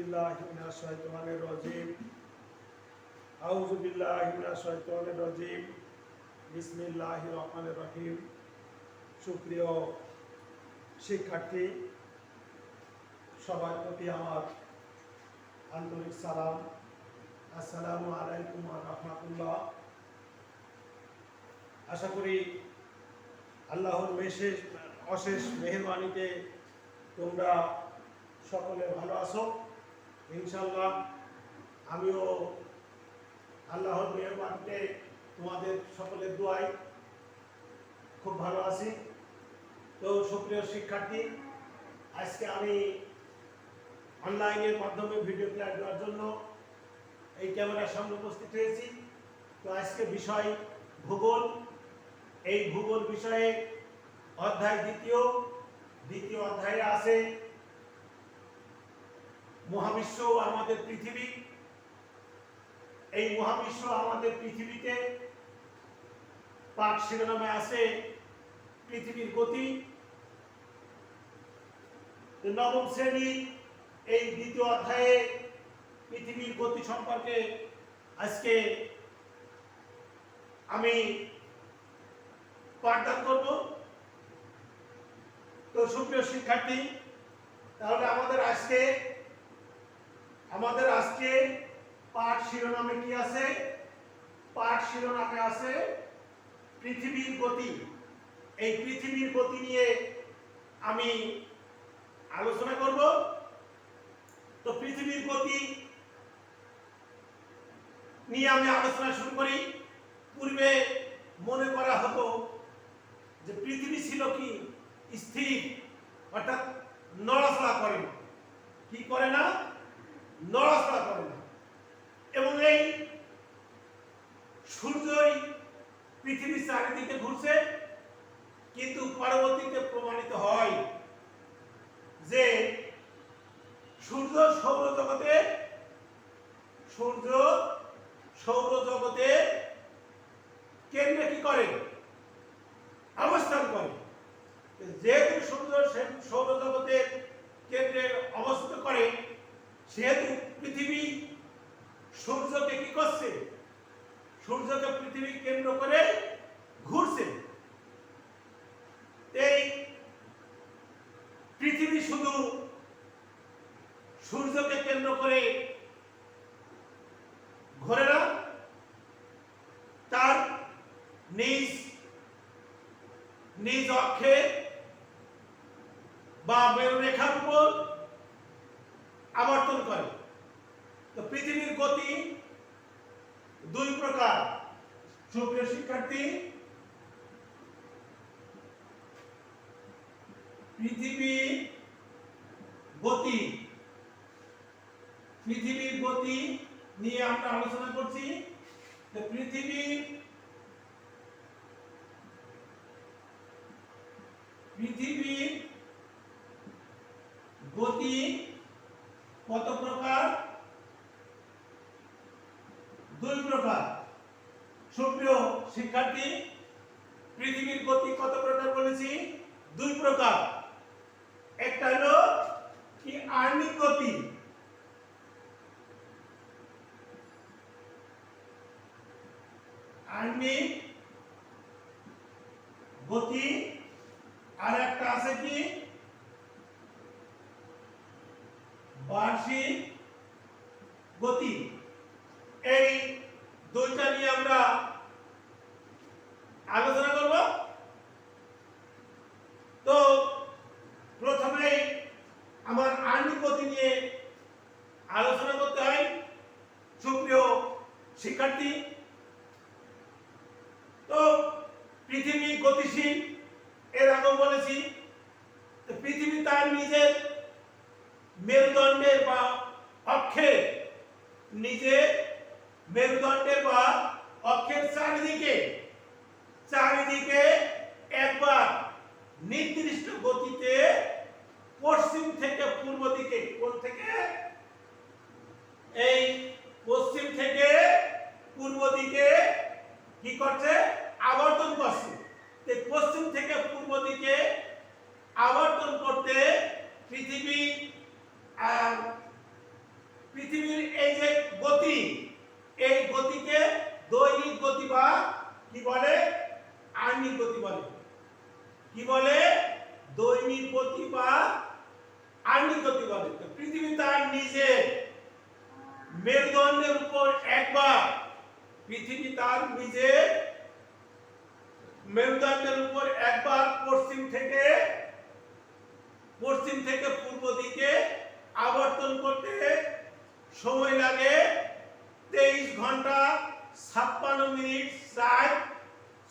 বিল্লাহি মিনাশ শাইতানির রাজিম আউযু বিল্লাহি মিনাশ শাইতানির রাজিম বিসমিল্লাহির রহমানির রহিম। সুপ্রিয় শিক্ষার্থী, সবার প্রতি আমার আন্তরিক সালাম। আসসালামু আলাইকুম ওয়া রাহমাতুল্লাহ। আশা করি আল্লাহর অশেষ মেহেরবানিতে তোমরা সকলে ভালো আছো। ইনশাআল্লাহ আমিও আল্লাহর মেহেরবানিতে তোমাদের সকলের দোয়ায় খুব ভালো আছি। তো সুপ্রিয় শিক্ষার্থী, আজকে আমি অনলাইনের মাধ্যমে ভিডিও ক্লাস দেওয়ার জন্য এই ক্যামেরার সামনে উপস্থিত হয়েছি। তো আজকে বিষয় ভূগোল। এই ভূগোল বিষয়ে অধ্যায় দ্বিতীয় অধ্যায়ে আছে মহাবিশ্ব আমাদের পৃথিবী। এই মহাবিশ্ব আমাদের পৃথিবীতে পাঠ শিরোনামে আছে পৃথিবীর গতি। নবম শ্রেণী এই দ্বিতীয় অধ্যায়ে পৃথিবীর গতি সম্পর্কে আজকে আমি পাঠদান করব। তো সুপ্রিয় শিক্ষার্থী, তাহলে আমাদের আজকে পাঠ শিরোনামে কি আছে? পাঠ শিরোনামে আছে পৃথিবীর গতি। এই পৃথিবীর গতি নিয়ে আমি আলোচনা করব। তো পৃথিবীর গতি নিয়ে আমি আলোচনা শুরু করি। পূর্বে মনে করা হতো যে পৃথিবী ছিল কি স্থির, অর্থাৎ নড়াচড়া করে না। কি করে না? নড়াচড়া করে না। এবং এই সূর্যই পৃথিবীর চারিদিকে ঘুরছে। কিন্তু পরবর্তীতে প্রমাণিত হয় যে সূর্য সৌরজগতে কেন্দ্রে কি করে? অবস্থান করে। যেহেতু সূর্য সৌরজগতের কেন্দ্রে অবস্থিত করে, সেহেতু পৃথিবী সূর্যকে কি করছে? সূর্যকে পৃথিবী কেন্দ্র করে ঘুরছে। এই পৃথিবী শুধু সূর্যকে কেন্দ্র করে ঘোরে না, তার নিজ অক্ষে বা মেরুরেখার উপর আবর্তন করে। তো পৃথিবীর গতি দুই প্রকার। সুপ্রিয় শিক্ষার্থী, পৃথিবীর গতি নিয়ে আমরা আলোচনা করছি। তো পৃথিবীর গতি কত প্রকার? দুই প্রকার। সুপ্রিয় শিক্ষার্থী, পৃথিবীর গতি কত প্রকার বলেছি? দুই প্রকার। একটা হলো কি আহ্নিক গতি। আহ্নিক গতি। আর একটা আছে কি বার্ষিক গতি। এই দুইটা নিয়ে আমরা আলোচনা করব। তো প্রথমে আমার আহ্নিক গতি নিয়ে আলোচনা করতে হয়। সুপ্রিয় শিক্ষার্থী, তো পৃথিবী গতিশীল, এর আগেও বলেছি। পৃথিবী তার নিজের মেরুদণ্ডের বা অক্ষের চারিদিকে একবার নির্দিষ্ট গতিতে পশ্চিম থেকে পূর্ব দিকে, এই পশ্চিম থেকে পূর্ব দিকে কি করছে? আবর্তন করছে। পশ্চিম থেকে পূর্ব দিকে আবর্তন করতে পৃথিবী আহ্নিক গতি বলে। কি বলে? দৈনিক গতি বা আহ্নিক গতি বলে। তো পৃথিবী তার নিজে মেরুদণ্ডের উপর একবার, পৃথিবী তার নিজে মেরুদণ্ডের উপর একবার পশ্চিম থেকে পূর্ব দিকে আবর্তন করতে সময় লাগে 23 ঘন্টা 56 মিনিট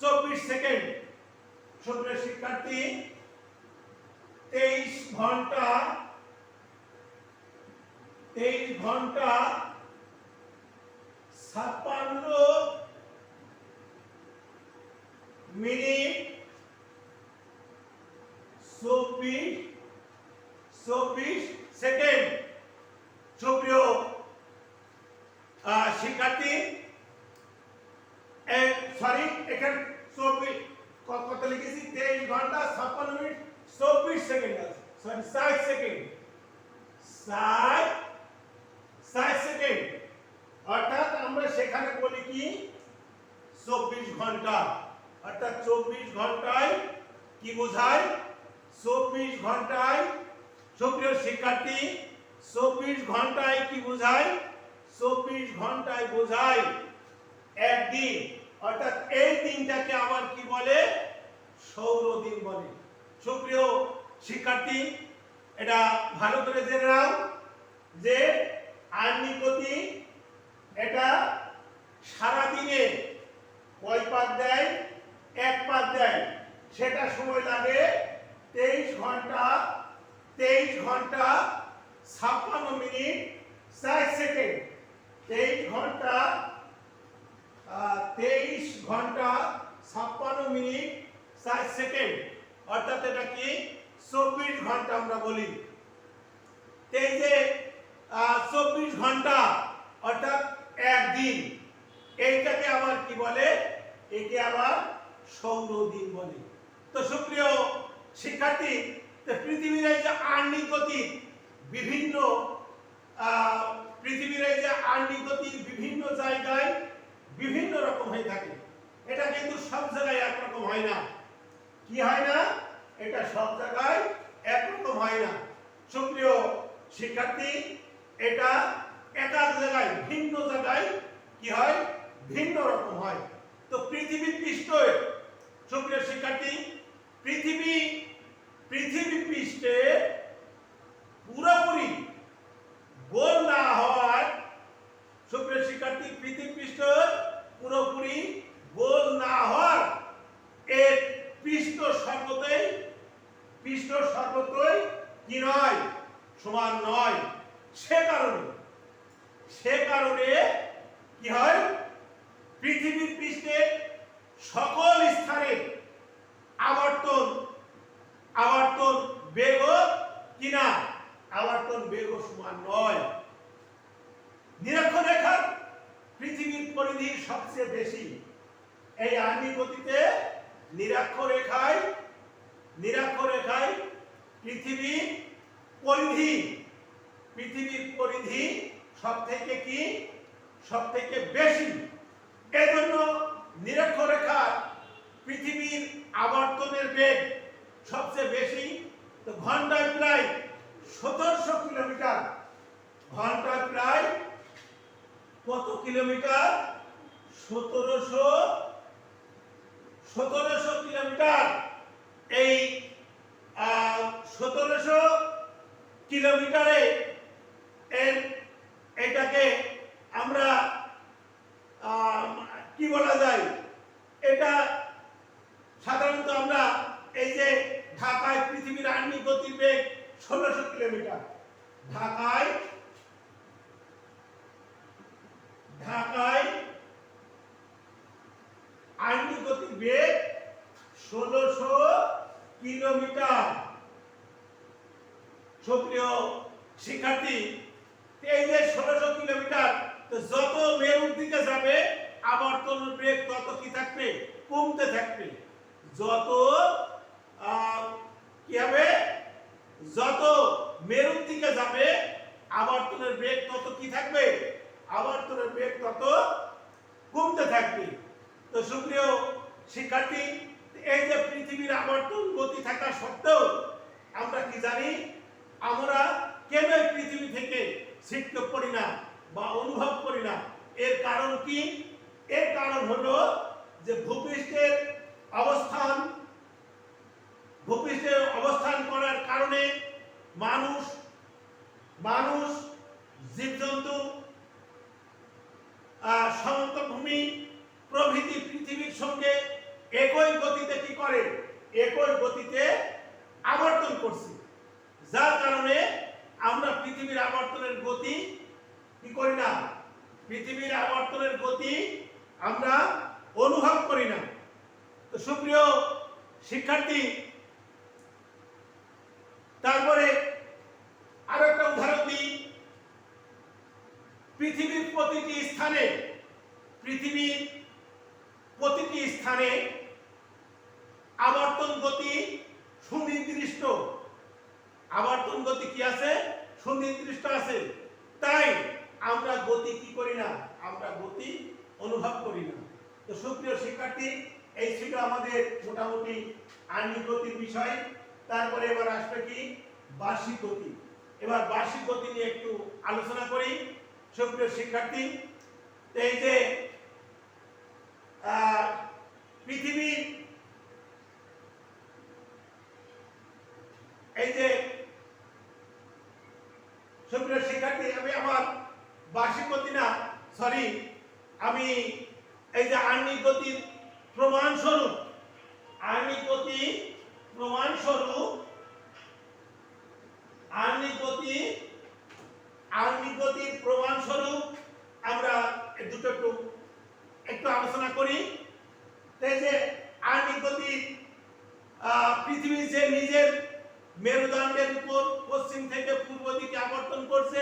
24 সেকেন্ড। সুপ্রিয় শিক্ষার্থী, 23 ঘন্টা 56 মিনিট 24 সেকেন্ড। সুপ্রিয় শিক্ষার্থী, সরি, এখানে 24 কত লিখেছি? 23 ঘন্টা 56 মিনিট 24 সেকেন্ড আছে, সরি 60 সেকেন্ড, 60 সেকেন্ড। অর্থাৎ আমরা সেখানে বলি কি 24 ঘন্টা। অর্থাৎ 24 ঘন্টায় কি বোঝায়? 24 ঘন্টায়, সুপ্রিয় শিক্ষার্থী, 24 ঘন্টায় কি বোঝায়? 24 ঘন্টায় বোঝায় একদিন। অর্থাৎ এই দিনটাকে আবার কি বলে? সৌর দিন বলে। সুপ্রিয় শিক্ষার্থী, এটা ভালো করে জেনে নাও যে আহ্নিক গতি এটা সারা দিনে কয় পাক দেয়? এক পাক দেয়। সেটা সময় লাগে 23 ঘন্টা 56 মিনিট 60 সেকেন্ড। 23 ঘন্টা 56 মিনিট 60 সেকেন্ড। অর্থাৎ এটা কি 24 ঘন্টা আমরা বলি। এই যে 24 ঘন্টা অর্থাৎ একদিন, এইটাকে আবার কি বলে? একে আবার সৌর দিন বলে। তো সুপ্রিয় শিক্ষার্থী, পৃথিবীর এই যে আহ্নিক গতি বিভিন্ন বিভিন্ন জায়গায় বিভিন্ন রকম হয়ে থাকে। এটা কিন্তু সব জায়গায় একরকম হয় না। কি হয় না? এটা সব জায়গায় একরকম হয় না। সুপ্রিয় শিক্ষার্থী, এটা এক এক জায়গায় ভিন্ন জায়গায় কি হয়? ভিন্ন রকম হয়। তো পৃথিবী পৃষ্ঠে, সুপ্রিয় শিক্ষার্থী, পৃথিবী পৃষ্ঠে পুরোপুরি গোল না হওয়ার, সুপ্রিয় শিক্ষার্থী, পৃথিবী পৃষ্ঠ পুরোপুরি গোল না হওয়ার এর পৃষ্ঠ সর্বতই কি নয়? সমান নয়। সে কারণে কি হয়? পৃথিবীর পৃষ্ঠে সকল স্থানে আবর্তন বেগ কি না? আবর্তন বেগ সমান নয়। নিরক্ষরেখার পৃথিবীর পরিধি সবচেয়ে বেশি। এই আহ্নিক গতিতে নিরক্ষরেখায় পৃথিবীর পরিধি সবথেকে বেশি। এজন্য নিরক্ষরেখার পৃথিবীর আবর্তনের বেগ সবচেয়ে বেশি। তো ঘন্টায় প্রায় 1700 কিলোমিটার। ঘন্টায় প্রায় কত কিলোমিটার? 1700 কিলোমিটার। এই 1700 কিলোমিটারে এটাকে আমরা কি বলা যায়? এটা সাধারণত আমরা এই যে ঢাকায় পৃথিবীর আহ্নিক গতির বেগ 1600 কিলোমিটার। ঢাকায় আহ্নিক গতির বেগ 1600 কিলোমিটার। সুপ্রিয় শিক্ষার্থী, এই যে 1600 কিলোমিটার, তো যত মেরুর দিকে যাবে আবর্তনের বেগ তত কি থাকবে? কমতে থাকবে। যত কি হবে? যত মেরুর দিকে যাবে আবর্তনের বেগ তত কি থাকবে? আবর্তনের বেগ তত কমতে থাকবে। তো সুপ্রিয় শিক্ষার্থী, এই যে পৃথিবীর আবর্তন গতি থাকা সত্ত্বেও আমরা কি জানি, আমরা কেন এই পৃথিবী থেকে ছিটকে পড়ি না বা অনুভব করি না? এর কারণ কি? এর কারণ হলো যে ভূপৃষ্ঠের অবস্থান করার কারণে মানুষ জীবজন্তু, সমতল ভূমি প্রভৃতি পৃথিবীর সঙ্গে একই গতিতে কি করে? একই গতিতে আবর্তন করছে, যার কারণে আমরা পৃথিবীর আবর্তনের গতি কি করি না? পৃথিবীর আবর্তনের গতি আমরা অনুভব করি না। তো সুপ্রিয় শিক্ষার্থী, তারপরে আরো একটা উদাহরণ দিই। পৃথিবীর প্রতিটি স্থানে আবর্তন গতি সুনির্দিষ্ট। আবর্তন গতি কি আছে? সুনির্দিষ্ট আছে। তাই আমরা গতি কি করি না? আমরা গতি অনুভব করি না। তো সুপ্রিয় শিক্ষার্থী, এই ছিল আমাদের মোটামুটি আণবিক গতির বিষয়। তারপরে এবার আসবে কি? বার্ষিক গতি। এবার বার্ষিক গতি নিয়ে একটু আলোচনা করি। সুপ্রিয় শিক্ষার্থী, এই যে পৃথিবীর এই যে সুপ্রিয় শিক্ষার্থী, আমি আমার বার্ষিক গতি না, সরি, আমি এই যে আণবিক গতির প্রমাণস্বরূপ আমরা দুটো একটু আলোচনা করি। এই যে আণবিক গতি পৃথিবী যে নিজের মেরুদণ্ডের উপর পশ্চিম থেকে পূর্ব দিকে আবর্তন করছে,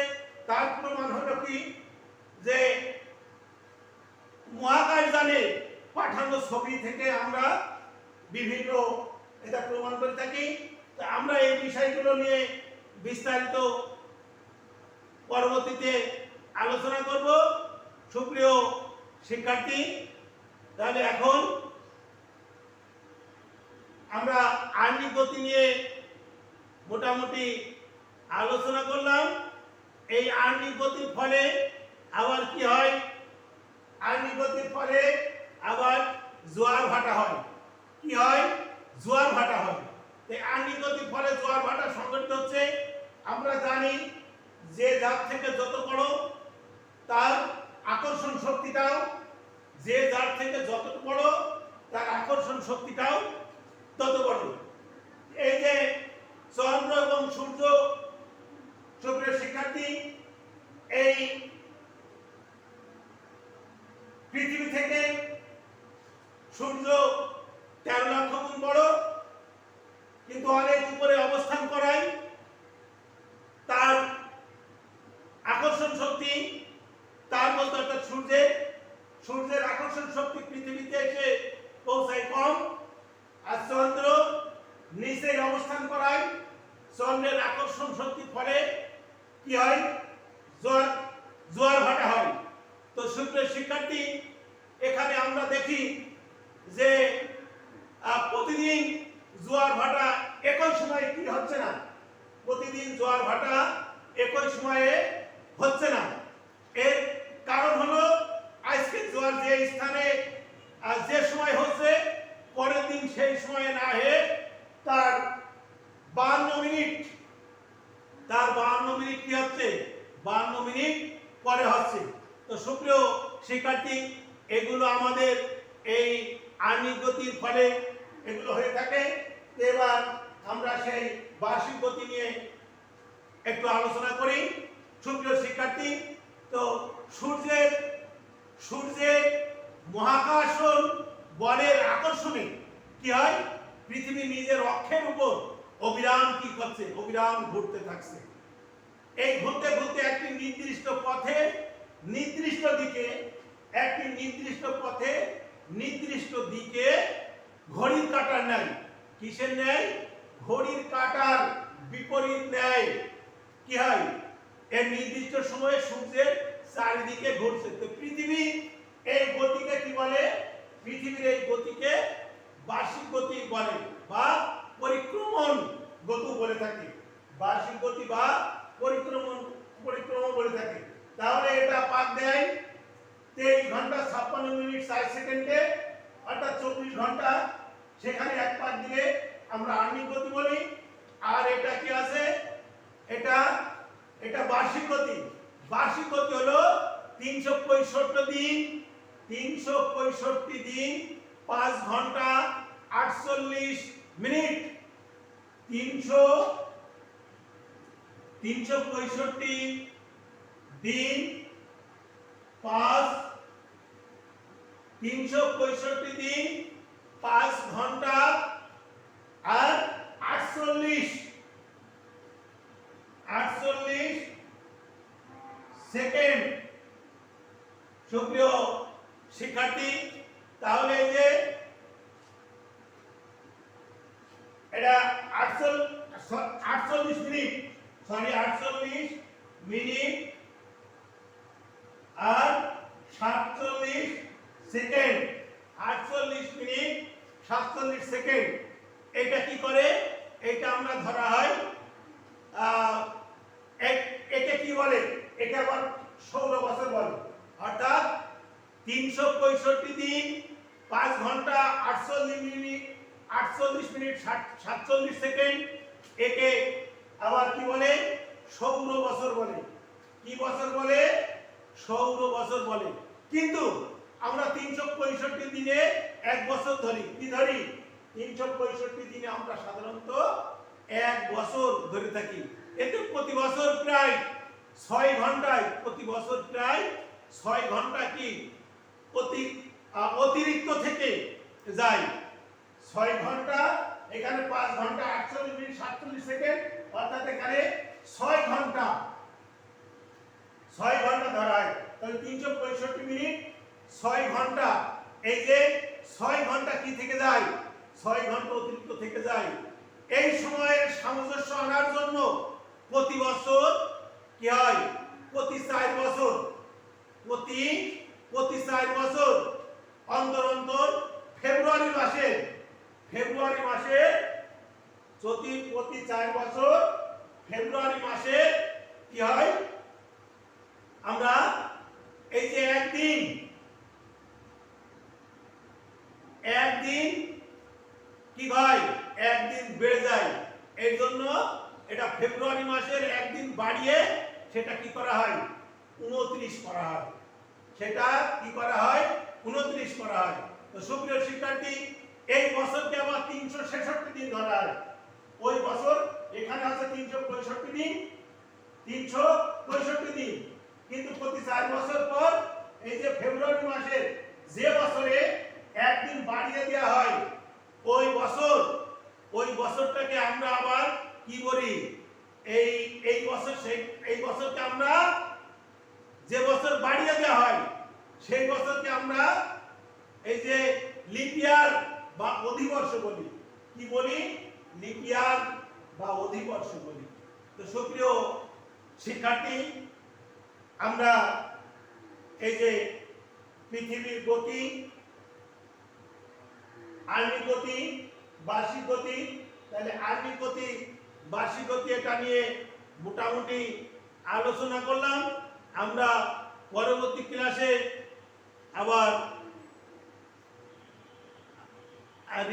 তার প্রমাণ হলো কি? যে মহাকাশযানে পাঠানো ছবি থেকে আমরা বিভিন্ন এটা প্রমাণ করে থাকি। তো আমরা এই বিষয়গুলো নিয়ে বিস্তারিত পরবর্তীতে আলোচনা করব। সুপ্রিয় শিক্ষার্থী, তাহলে এখন আমরা আণবিক গতি নিয়ে মোটামুটি আলোচনা করলাম। এই আণবিক গতির ফলে আবার কি হয়? আণবিক গতির ফলে আবার জোয়ার ভাটা হয়। কি হয়? জোয়ার ভাটা হয়। এই আণবিক গতির ফলে জোয়ার ভাটা সংঘটিত হচ্ছে। আমরা জানি যে যার থেকে যত বড় তার আকর্ষণ শক্তিটাও, যে যার থেকে যত বড় তার আকর্ষণ শক্তিটাও তত বড়। এই যে চন্দ্র এবং সূর্য, সুপ্রিয় শিক্ষার্থী, এই পৃথিবী থেকে সূর্য 13 লক্ষ গুণ বড়, কিন্তু অনেক উপরে অবস্থান করায় তার আকর্ষণ শক্তি, তার মধ্যে অর্থাৎ সূর্যের আকর্ষণ শক্তি পৃথিবীতে এসে পৌঁছায় কম। আর চন্দ্র নিচে অবস্থান করায় চন্দ্রের আকর্ষণ শক্তির ফলে কি হয়? জোয়ার ভাটা হয়। তো সুপ্রিয় শিক্ষার্থী, এখানে আমরা দেখি যে প্রতিদিন জোয়ার ভাটা একই সময়ে কি হচ্ছে না? প্রতিদিন জোয়ার ভাটা একই সময়ে হচ্ছে না। এর কারণ হলো আজকে জোয়ার যে স্থানে যে সময় হচ্ছে, পরের দিন সেই সময়ে না হয়ে তার 52 মিনিট কি হচ্ছে? 52 মিনিট পরে হচ্ছে। তো সুপ্রিয় শিক্ষার্থী, এগুলো আমাদের এই আণবিক গতির ফলে এগুলো হয়ে থাকে। এবার আমরা সেই বার্ষিক গতি নিয়ে একটু আলোচনা করি। সুপ্রিয় শিক্ষার্থী, তো সূর্যের মহাকর্ষণ বলের আকর্ষণে কি হয়? পৃথিবী নিজের অক্ষের উপর অবিরাম কি করছে? অবিরাম ঘুরতে থাকছে। এই ঘুরতে ঘুরতে একটি নির্দিষ্ট পথে নির্দিষ্ট দিকে ঘড়ির কাঁটার ন্যায়, কিসের ন্যায়? ঘড়ির কাঁটার বিপরীত ন্যায় কি হয়? এই নির্দিষ্ট সময়ে সূর্যের চারিদিকে ঘুরছে। তো পৃথিবী এই গতিকে কি বলে? পৃথিবীর এই গতিকে বার্ষিক গতি বলে বা পরিক্রমণ গতি বলে থাকি, বার্ষিক গতি বা পরিক্রমণ বলে থাকি। তাহলে এটা পাক দেয় 23 ঘন্টা 56 মিনিট 60 সেকেন্ডে, অর্থাৎ 24 ঘন্টা। সেখানে এক পাক দিলে আমরা আর্নিক গতি বলি। আর এটা কি আছে, এটা বার্ষিক গতি। বার্ষিক গতি হলো 365 দিন, 5 ঘন্টা 48 মিনিট। 365 দিন 365 দিন 5 ঘন্টা আর 48 সেকেন্ড। সুপ্রিয় শিক্ষার্থী, তাহলে এই যে এটা 48 মিনিট আর 47 সেকেন্ড। 48 minute 47 second. এটা কি করে, এটা আমরা ধরা হয় একে কি বলে, এটা আবার সৌর বছর বলে। অর্থাৎ 365 দিন 5 ঘন্টা 48 মিনিট 47 সেকেন্ড, একে আবার কি বলে, সৌর বছর বলে। কি বছর বলে? সৌর বছর বলে। কিন্তু আমরা 365 দিনে এক বছর ধরি। কি ধরি? 365 দিনে আমরা সাধারণত এক বছর ধরে থাকি। এতে প্রতি বছর প্রায় 6 ঘন্টায়, প্রতি বছর প্রায় 6 ঘন্টা কি অতিরিক্ত থেকে যায়। 6 ঘন্টা, এখানে 5 ঘন্টা 48 মিনিট 47 সেকেন্ড, অর্থাৎ এখানে 6 ঘন্টা ধরা হয়। তাহলে 365 মিনিট 6 ঘন্টা, এই যে 6 ঘন্টা কি থেকে যায়, 6 ঘন্টা অতিরিক্ত থেকে যায়। এই সময়ের সামঞ্জস্য আনার জন্য প্রতি বছর কি হয়, প্রতি 4 বছর অন্তর অন্তর ফেব্রুয়ারি মাসে প্রতি 4 বছর ফেব্রুয়ারি মাসে কি হয়, আমরা এই যে একদিন কি হয়, একদিন বেড়ে যায়। এই জন্য এটা ফেব্রুয়ারি মাসের একদিন বাড়িয়ে সেটা কি করা হয়, 29 করা হয়। সেটা কি করা হয়, 29 করা হয়। তো সুপ্রিয় শিক্ষার্থী, এই বছরকে আবার 366 দিন ধরা হয়। ওই বছর এখানে আছে 365 দিন, কিন্তু প্রতি 4 বছর পর এই যে ফেব্রুয়ারি মাসে যে বছরে একদিন বাড়িয়ে দেওয়া হয়, ওই বছরটাকে আমরা আবার কি বলি, এই বছরকে আমরা, যে বছর বাড়িয়ে দেওয়া হয় সেই বছরকে আমরা এই যে লিপ ইয়ার বা অধিবর্ষ বলি। কি বলি? লিপ ইয়ার বা অধিবর্ষ বলি। তো সুপ্রিয় শিক্ষার্থী, আমরা এই যে পৃথিবীর গতি, আর্নিক গতি, বার্ষিক গতি, তাহলে আর্নিক গতি, বার্ষিক গতি এটা নিয়ে মোটামুটি আলোচনা করলাম। আমরা পরবর্তী ক্লাসে আবার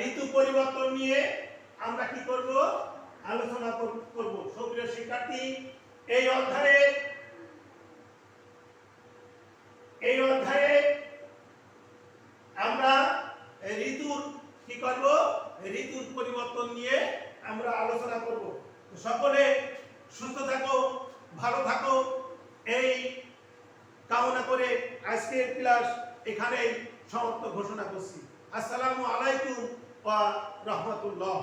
ঋতু পরিবর্তন নিয়ে আমরা কি করব, আলোচনা করব। সুপ্রিয় শিক্ষার্থী, এই অধ্যায়ে আমরা ঋতুর কি করব, ঋতুর পরিবর্তন নিয়ে আমরা আলোচনা করব। সকলে সুস্থ থাকো, ভালো থাকো, এই কামনা করে আজকের ক্লাস এখানেই সমাপ্ত ঘোষণা করছি। আসসালামু আলাইকুম ওয়া রাহমাতুল্লাহ।